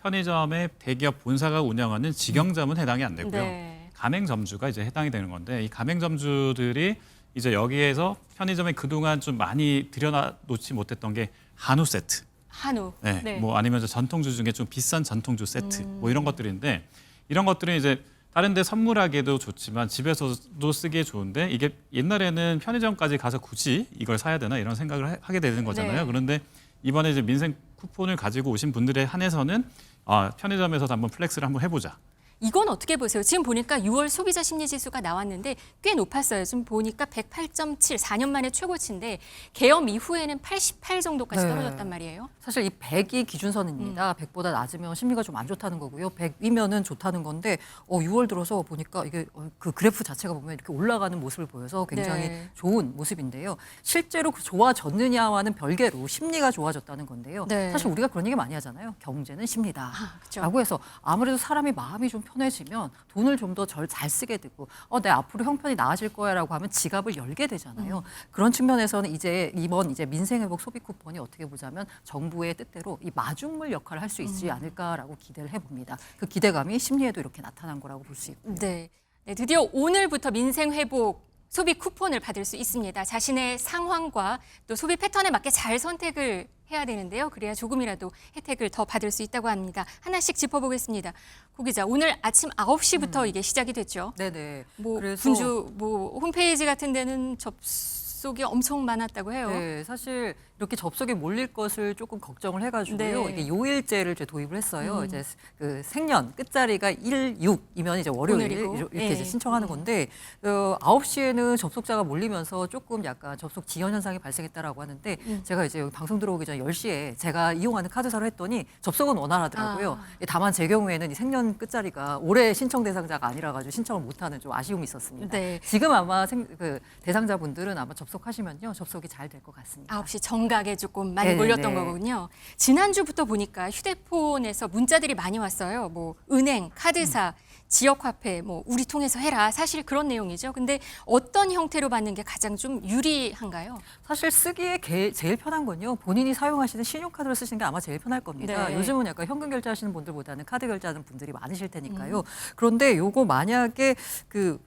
편의점의 대기업 본사가 운영하는 직영점은 해당이 안 되고요. 네. 가맹점주가 이제 해당이 되는 건데 이 가맹점주들이 이제 여기에서 편의점에 그동안 좀 많이 들여놓지 못했던 게 한우 세트. 한우. 네. 네. 뭐 아니면 전통주 중에 좀 비싼 전통주 세트. 뭐 이런 것들인데 이런 것들은 이제 다른 데 선물하기에도 좋지만 집에서도 쓰기에 좋은데 이게 옛날에는 편의점까지 가서 굳이 이걸 사야 되나 이런 생각을 하게 되는 거잖아요. 네. 그런데 이번에 이제 민생 쿠폰을 가지고 오신 분들에 한해서는 편의점에서도 한번 플렉스를 한번 해보자. 이건 어떻게 보세요? 지금 보니까 6월 소비자 심리 지수가 나왔는데 꽤 높았어요. 지금 보니까 108.7, 4년 만에 최고치인데 개엄 이후에는 88 정도까지 네. 떨어졌단 말이에요. 사실 이 100이 기준선입니다. 100보다 낮으면 심리가 좀 안 좋다는 거고요. 100이면은 좋다는 건데 6월 들어서 보니까 이게 그 그래프 자체가 보면 이렇게 올라가는 모습을 보여서 굉장히 네. 좋은 모습인데요. 실제로 좋아졌느냐와는 별개로 심리가 좋아졌다는 건데요. 네. 사실 우리가 그런 얘기 많이 하잖아요. 경제는 심리다. 그렇죠. 라고 해서 아무래도 사람이 마음이 좀 편해지면 돈을 좀 더 잘 쓰게 되고 내 앞으로 형편이 나아질 거야라고 하면 지갑을 열게 되잖아요. 그런 측면에서는 이번 민생회복 소비 쿠폰이 어떻게 보자면 정부의 뜻대로 이 마중물 역할을 할 수 있지 않을까라고 기대를 해봅니다. 그 기대감이 심리에도 이렇게 나타난 거라고 볼 수 있고요. 네. 네, 드디어 오늘부터 민생 회복 소비 쿠폰을 받을 수 있습니다. 자신의 상황과 또 소비 패턴에 맞게 잘 선택을 해야 되는데요. 그래야 조금이라도 혜택을 더 받을 수 있다고 합니다. 하나씩 짚어보겠습니다. 고 기자, 오늘 아침 9시부터 이게 시작이 됐죠. 네네. 뭐 그래서 군주 홈페이지 같은 데는 접속이 엄청 많았다고 해요. 네, 사실 이렇게 접속에 몰릴 것을 조금 걱정을 해가지고요. 네. 이게 요일제를 이제 도입을 했어요. 이제 그 생년 끝자리가 1, 6이면 이제 월요일 오늘이고. 이렇게 네. 이제 신청하는 건데 9시에는 접속자가 몰리면서 조금 약간 접속 지연 현상이 발생했다라고 하는데 제가 이제 여기 방송 들어오기 전 10시에 제가 이용하는 카드사로 했더니 접속은 원활하더라고요. 다만 제 경우에는 이 생년 끝자리가 올해 신청 대상자가 아니라 가지고 신청을 못하는 좀 아쉬움이 있었습니다. 네. 지금 아마 대상자분들은 아마 접속하시면요 접속이 잘 될 것 같습니다. 9시 정각에 조금 많이 네네네. 몰렸던 거군요. 지난주부터 보니까 휴대폰에서 문자들이 많이 왔어요. 뭐 은행, 카드사, 지역화폐, 뭐 우리 통해서 해라. 사실 그런 내용이죠. 근데 어떤 형태로 받는 게 가장 좀 유리한가요? 사실 쓰기에 제일 편한 건요. 본인이 사용하시는 신용카드를 쓰시는 게 아마 제일 편할 겁니다. 네. 요즘은 약간 현금 결제하시는 분들보다는 카드 결제하는 분들이 많으실 테니까요. 그런데 요거 만약에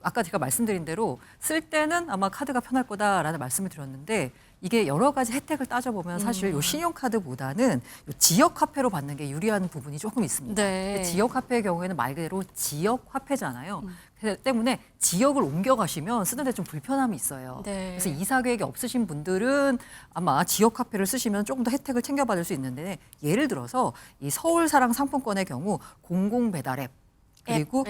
아까 제가 말씀드린 대로 쓸 때는 아마 카드가 편할 거다라는 말씀을 드렸는데 이게 여러 가지 혜택을 따져보면 사실 요 신용카드보다는 요 지역화폐로 받는 게 유리한 부분이 조금 있습니다. 네. 지역화폐의 경우에는 말 그대로 지역화폐잖아요. 그렇기 때문에 지역을 옮겨가시면 쓰는데 좀 불편함이 있어요. 네. 그래서 이사 계획이 없으신 분들은 아마 지역화폐를 쓰시면 조금 더 혜택을 챙겨받을 수 있는데 예를 들어서 이 서울사랑 상품권의 경우 공공배달앱 그리고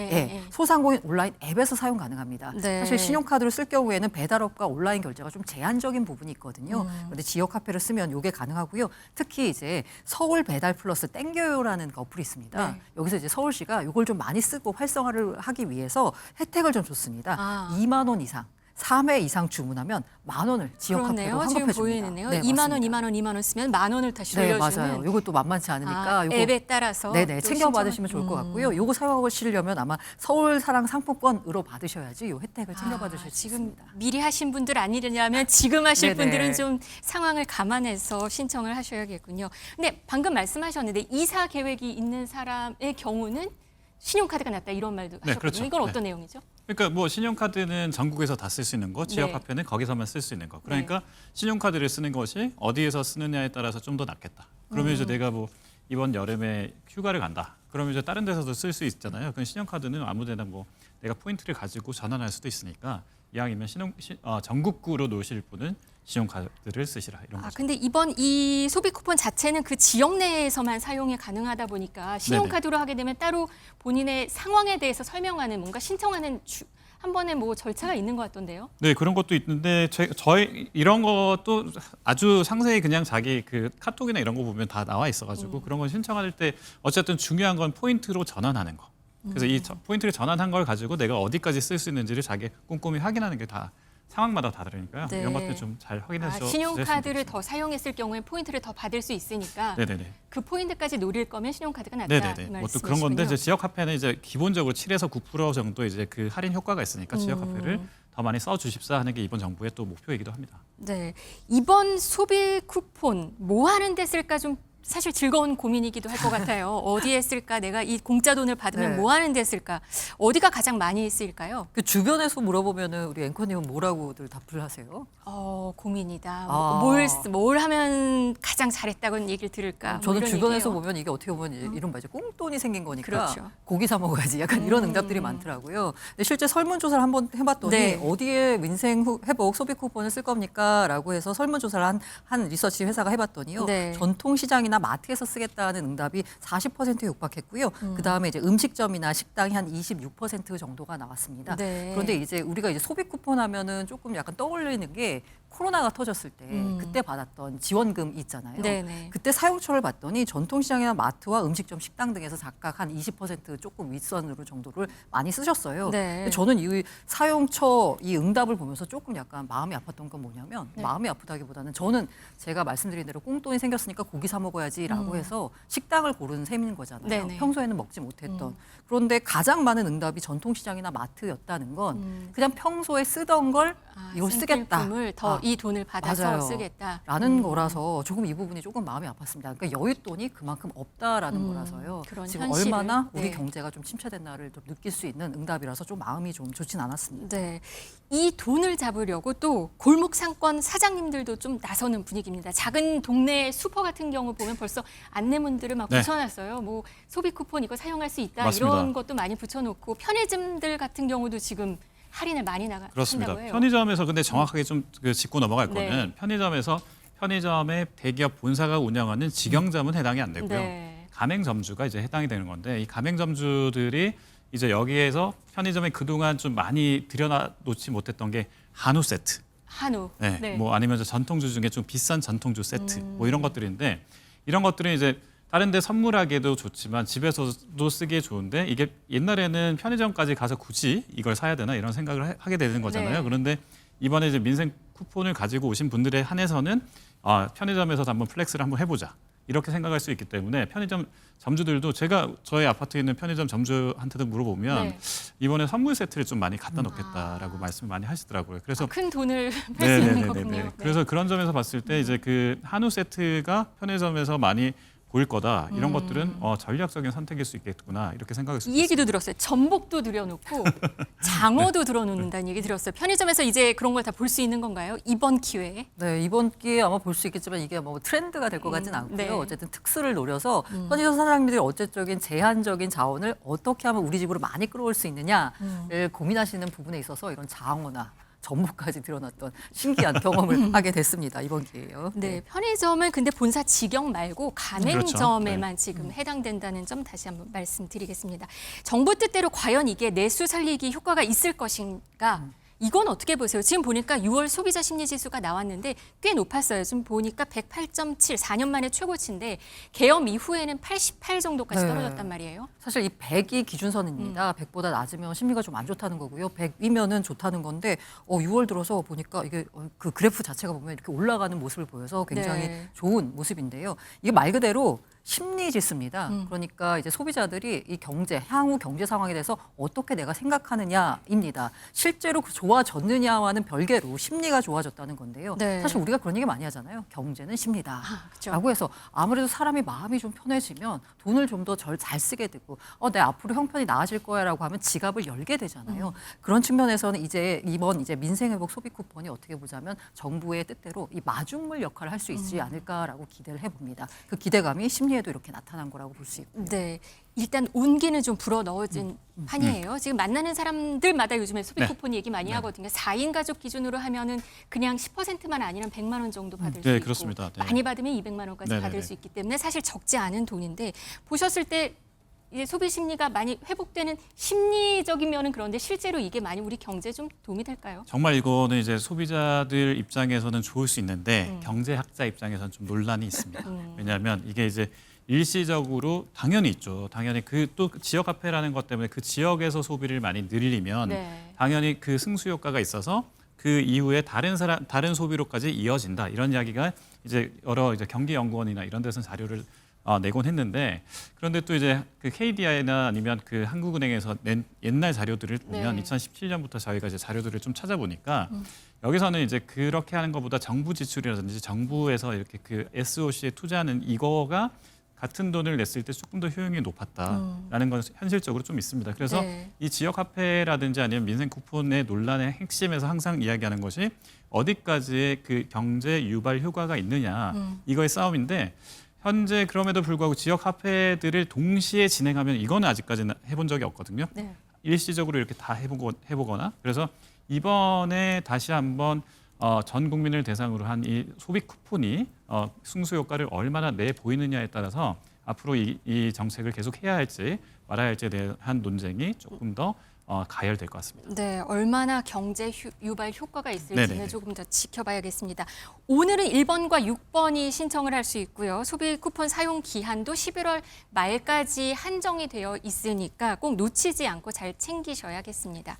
소상공인 온라인 앱에서 사용 가능합니다. 네. 사실 신용카드를 쓸 경우에는 배달업과 온라인 결제가 좀 제한적인 부분이 있거든요. 그런데 지역화폐를 쓰면 이게 가능하고요. 특히 이제 서울 배달 플러스 땡겨요라는 그 어플이 있습니다. 네. 여기서 이제 서울시가 이걸 좀 많이 쓰고 활성화를 하기 위해서 혜택을 좀 줬습니다. 2만 원 이상. 3회 이상 주문하면 10,000원을 지역화폐로 그러네요. 환급해 지금 줍니다. 보이는데요. 네, 2만 원, 맞습니다. 2만 원, 2만 원 쓰면 10,000원을 다시 네, 돌려주는. 맞아요. 이것도 만만치 않으니까 요거 앱에 따라서 네네 또 챙겨 받으시면 좋을 것 같고요. 요거 사용하시려면 아마 서울 사랑 상품권으로 받으셔야지 요 혜택을 챙겨 받으실 수 지금 있습니다. 미리 하신 분들 아니냐면 지금 하실 네네. 분들은 좀 상황을 감안해서 신청을 하셔야겠군요. 근데 방금 말씀하셨는데 이사 계획이 있는 사람의 경우는 신용카드가 낫다 이런 말도 하셨거든요. 그렇죠. 이건 네. 어떤 내용이죠? 그러니까 뭐 신용카드는 전국에서 다 쓸 수 있는 거, 지역화폐는 거기서만 쓸 수 있는 거. 그러니까 신용카드를 쓰는 것이 어디에서 쓰느냐에 따라서 좀 더 낫겠다. 그러면 이제 내가 뭐 이번 여름에 휴가를 간다. 그러면 이제 다른 데서도 쓸 수 있잖아요. 그 신용카드는 아무데나 뭐 내가 포인트를 가지고 전환할 수도 있으니까 이왕이면 전국구로 놓으실 분은 신용카드를 쓰시라 이런 거죠. 근데 이번 이 소비 쿠폰 자체는 그 지역 내에서만 사용이 가능하다 보니까 신용카드로 하게 되면 따로 본인의 상황에 대해서 설명하는 뭔가 신청하는 한 번에 뭐 절차가 있는 것 같던데요. 네, 그런 것도 있는데 저희 이런 것도 아주 상세히 그냥 자기 그 카톡이나 이런 거 보면 다 나와 있어가지고 그런 건 신청할 때 어쨌든 중요한 건 포인트로 전환하는 거. 그래서 이 포인트를 전환한 걸 가지고 내가 어디까지 쓸 수 있는지를 자기 꼼꼼히 확인하는 게 다 상황마다 다르니까요. 네. 이런 것들 좀 잘 확인해서 신용카드를 더 사용했을 경우에 포인트를 더 받을 수 있으니까 네네네. 그 포인트까지 노릴 거면 신용카드가 낫다. 네네네. 이 뭐 또 그런 건데 말씀이시군요. 이제 지역화폐는 이제 기본적으로 7에서 9% 정도 이제 그 할인 효과가 있으니까 지역화폐를 더 많이 써 주십사 하는 게 이번 정부의 또 목표이기도 합니다. 네, 이번 소비 쿠폰 뭐 하는 데 쓸까 좀 사실 즐거운 고민이기도 할 것 같아요. 어디에 쓸까? 내가 이 공짜 돈을 받으면 네. 뭐 하는 데 쓸까? 어디가 가장 많이 쓰일까요? 그 주변에서 물어보면은 우리 앵커님은 뭐라고들 답을 하세요? 고민이다. 아. 뭘 하면 가장 잘했다고는 얘기를 들을까? 뭐 저는 이런 주변에서 얘기예요. 보면 이게 어떻게 보면 이런 말이죠. 꽁돈이 생긴 거니까 그렇죠. 고기 사 먹어야지. 약간 이런 응답들이 많더라고요. 근데 실제 설문조사를 한번 해봤더니 네. 어디에 민생 회복 소비 쿠폰을 쓸 겁니까?라고 해서 설문조사를 한 리서치 회사가 해봤더니요. 네. 전통시장이나 마트에서 쓰겠다는 응답이 40%에 육박했고요. 그 다음에 이제 음식점이나 식당이 한 26% 정도가 나왔습니다. 네. 그런데 이제 우리가 이제 소비 쿠폰 하면은 조금 약간 떠올리는 게 코로나가 터졌을 때 그때 받았던 지원금 있잖아요. 네네. 그때 사용처를 봤더니 전통시장이나 마트와 음식점, 식당 등에서 각각 한 20% 조금 윗선으로 정도를 많이 쓰셨어요. 네. 근데 저는 이 사용처 이 응답을 보면서 조금 약간 마음이 아팠던 건 뭐냐면 네. 마음이 아프다기보다는 저는 제가 말씀드린 대로 꽁돈이 생겼으니까 고기 사 먹어야지라고 해서 식당을 고른 셈인 거잖아요. 네네. 평소에는 먹지 못했던. 그런데 가장 많은 응답이 전통시장이나 마트였다는 건 그냥 평소에 쓰던 걸 이걸 쓰겠다. 생필품을 더 이 돈을 받아서 맞아요. 쓰겠다. 라는 거라서 조금 이 부분이 조금 마음이 아팠습니다. 그러니까 여윳돈이 그만큼 없다라는 거라서요. 그런 지금 현실을, 얼마나 우리 네. 경제가 좀 침체됐나를 좀 느낄 수 있는 응답이라서 좀 마음이 좀 좋진 않았습니다. 네. 이 돈을 잡으려고 또 골목 상권 사장님들도 좀 나서는 분위기입니다. 작은 동네 슈퍼 같은 경우 보면 벌써 안내문들을 막 네. 붙여놨어요. 뭐 소비 쿠폰 이거 사용할 수 있다 맞습니다. 이런 것도 많이 붙여놓고 편의점들 같은 경우도 지금 할인을 많이 그렇습니다. 나간다고 해요. 편의점에서 근데 정확하게 좀 그 짚고 넘어갈 네. 거는 편의점의 대기업 본사가 운영하는 직영점은 해당이 안 되고요. 네. 가맹점주가 이제 해당이 되는 건데 이 가맹점주들이 이제 여기에서 편의점에 그동안 좀 많이 들여놓지 못했던 게 한우 세트, 한우. 네. 뭐 아니면 이제 전통주 중에 좀 비싼 전통주 세트, 뭐 이런 것들인데 이런 것들은 이제 다른 데 선물하기에도 좋지만 집에서도 쓰기에 좋은데 이게 옛날에는 편의점까지 가서 굳이 이걸 사야 되나 이런 생각을 하게 되는 거잖아요. 네. 그런데 이번에 이제 민생 쿠폰을 가지고 오신 분들에 한해서는 편의점에서도 한번 플렉스를 한번 해보자. 이렇게 생각할 수 있기 때문에 편의점 점주들도 제가 저희 아파트에 있는 편의점 점주한테도 물어보면 네. 이번에 선물 세트를 좀 많이 갖다 놓겠다라고 말씀을 많이 하시더라고요. 그래서 큰 돈을 뺄 수 있는 거군요. 네. 그래서 그런 점에서 봤을 때 이제 그 한우 세트가 편의점에서 많이 보일 거다. 이런 것들은 전략적인 선택일 수 있겠구나. 이렇게 생각할 수 이 있습니다. 얘기도 들었어요. 전복도 들여놓고 장어도 들어놓는다는 얘기 들었어요. 편의점에서 이제 그런 걸 다 볼 수 있는 건가요? 이번 기회에? 네, 이번 기회에 아마 볼 수 있겠지만 이게 뭐 트렌드가 될 것 같지는 않고요. 네. 어쨌든 특수를 노려서 편의점 사장님들이 어쨌든 제한적인 자원을 어떻게 하면 우리 집으로 많이 끌어올 수 있느냐를 고민하시는 부분에 있어서 이런 장어나 전복까지 드러났던 신기한 경험을 하게 됐습니다. 이번 기회에요. 네, 편의점은 근데 본사 직영 말고 가맹점에만 그렇죠. 지금 해당된다는 점 다시 한번 말씀드리겠습니다. 정부 뜻대로 과연 이게 내수 살리기 효과가 있을 것인가? 이건 어떻게 보세요? 지금 보니까 6월 소비자 심리 지수가 나왔는데 꽤 높았어요. 지금 보니까 108.7, 4년 만에 최고치인데 개엄 이후에는 88 정도까지 네. 떨어졌단 말이에요. 사실 이 100이 기준선입니다. 100보다 낮으면 심리가 좀 안 좋다는 거고요. 100이면은 좋다는 건데 6월 들어서 보니까 이게 그 그래프 자체가 보면 이렇게 올라가는 모습을 보여서 굉장히 네. 좋은 모습인데요. 이게 말 그대로 심리 지수입니다. 그러니까 이제 소비자들이 이 향후 경제 상황에 대해서 어떻게 내가 생각하느냐입니다. 실제로 좋아졌느냐와는 별개로 심리가 좋아졌다는 건데요. 네. 사실 우리가 그런 얘기 많이 하잖아요. 경제는 심리다. 그렇죠. 라고 해서 아무래도 사람이 마음이 좀 편해지면 돈을 좀 더 잘 쓰게 되고 내 앞으로 형편이 나아질 거야라고 하면 지갑을 열게 되잖아요. 그런 측면에서는 이번 민생회복 소비 쿠폰이 어떻게 보자면 정부의 뜻대로 이 마중물 역할을 할 수 있지 않을까라고 기대를 해봅니다. 그 기대감이 심리에도 이렇게 나타난 거라고 볼 수 있고요. 네. 일단 온기는 좀 불어 넣어진 판이에요. 지금 만나는 사람들마다 요즘에 소비 네. 쿠폰 얘기 많이 하거든요. 4인 가족 기준으로 하면은 그냥 10%만 아니면 100만 원 정도 받을 수 네, 있고 그렇습니다. 네. 많이 받으면 200만 원까지 네네네. 받을 수 있기 때문에 사실 적지 않은 돈인데 보셨을 때 이제 소비 심리가 많이 회복되는 심리적인 면은 그런데 실제로 이게 많이 우리 경제에 좀 도움이 될까요? 정말 이거는 이제 소비자들 입장에서는 좋을 수 있는데 경제학자 입장에서는 좀 논란이 있습니다. 왜냐하면 이게 이제 일시적으로 당연히 있죠. 당연히 그 또 지역 화폐라는 것 때문에 그 지역에서 소비를 많이 늘리면 네. 당연히 그 승수 효과가 있어서 그 이후에 다른 소비로까지 이어진다. 이런 이야기가 이제 여러 이제 경기연구원이나 이런 데서 자료를 내곤 했는데 그런데 또 이제 그 KDI나 아니면 그 한국은행에서 낸 옛날 자료들을 보면 네. 2017년부터 저희가 이제 자료들을 좀 찾아보니까 여기서는 이제 그렇게 하는 것보다 정부 지출이라든지 정부에서 이렇게 그 SOC에 투자하는 이거가 같은 돈을 냈을 때 조금 더 효용이 높았다라는 건 현실적으로 좀 있습니다. 그래서 네. 이 지역 화폐라든지 아니면 민생 쿠폰의 논란의 핵심에서 항상 이야기하는 것이 어디까지의 그 경제 유발 효과가 있느냐 이거의 싸움인데 현재 그럼에도 불구하고 지역 화폐들을 동시에 진행하면 이거는 아직까지는 해본 적이 없거든요. 네. 일시적으로 이렇게 다 해보거나 그래서 이번에 다시 한번 전 국민을 대상으로 한 이 소비 쿠폰이 승수 효과를 얼마나 내 보이느냐에 따라서 앞으로 이 정책을 계속 해야 할지 말아야 할지에 대한 논쟁이 조금 더 가열될 것 같습니다. 네, 얼마나 경제 유발 효과가 있을지는 네네네. 조금 더 지켜봐야겠습니다. 오늘은 1번과 6번이 신청을 할 수 있고요. 소비 쿠폰 사용 기한도 11월 말까지 한정이 되어 있으니까 꼭 놓치지 않고 잘 챙기셔야겠습니다.